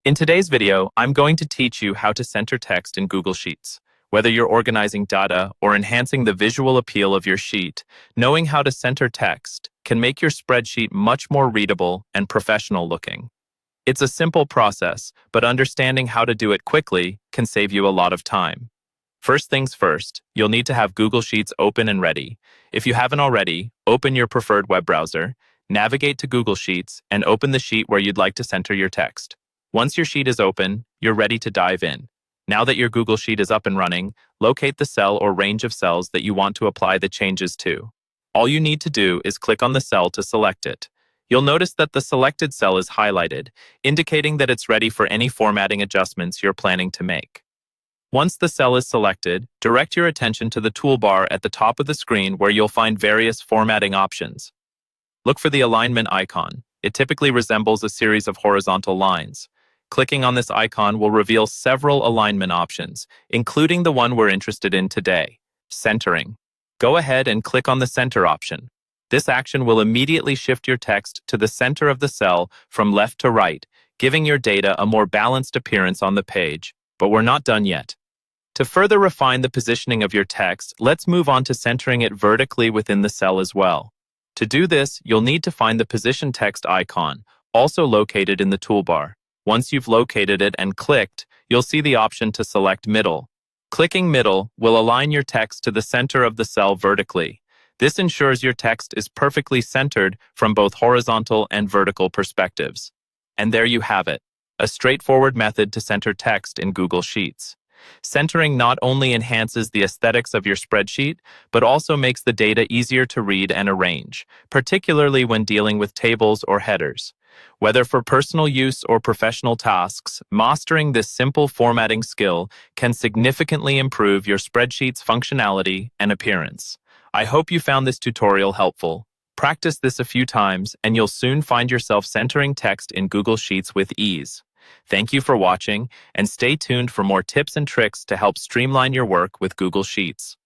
In today's video, I'm going to teach you how to center text in Google Sheets. Whether you're organizing data or enhancing the visual appeal of your sheet, knowing how to center text can make your spreadsheet much more readable and professional looking. It's a simple process, but understanding how to do it quickly can save you a lot of time. First things first, you'll need to have Google Sheets open and ready. If you haven't already, open your preferred web browser, navigate to Google Sheets, and open the sheet where you'd like to center your text. Once your sheet is open, you're ready to dive in. Now that your Google Sheet is up and running, locate the cell or range of cells that you want to apply the changes to. All you need to do is click on the cell to select it. You'll notice that the selected cell is highlighted, indicating that it's ready for any formatting adjustments you're planning to make. Once the cell is selected, direct your attention to the toolbar at the top of the screen where you'll find various formatting options. Look for the alignment icon. It typically resembles a series of horizontal lines. Clicking on this icon will reveal several alignment options, including the one we're interested in today, centering. Go ahead and click on the center option. This action will immediately shift your text to the center of the cell from left to right, giving your data a more balanced appearance on the page. But we're not done yet. To further refine the positioning of your text, let's move on to centering it vertically within the cell as well. To do this, you'll need to find the Position Text icon, also located in the toolbar. Once you've located it and clicked, you'll see the option to select Middle. Clicking Middle will align your text to the center of the cell vertically. This ensures your text is perfectly centered from both horizontal and vertical perspectives. And there you have it, a straightforward method to center text in Google Sheets. Centering not only enhances the aesthetics of your spreadsheet, but also makes the data easier to read and arrange, particularly when dealing with tables or headers. Whether for personal use or professional tasks, mastering this simple formatting skill can significantly improve your spreadsheet's functionality and appearance. I hope you found this tutorial helpful. Practice this a few times, and you'll soon find yourself centering text in Google Sheets with ease. Thank you for watching, and stay tuned for more tips and tricks to help streamline your work with Google Sheets.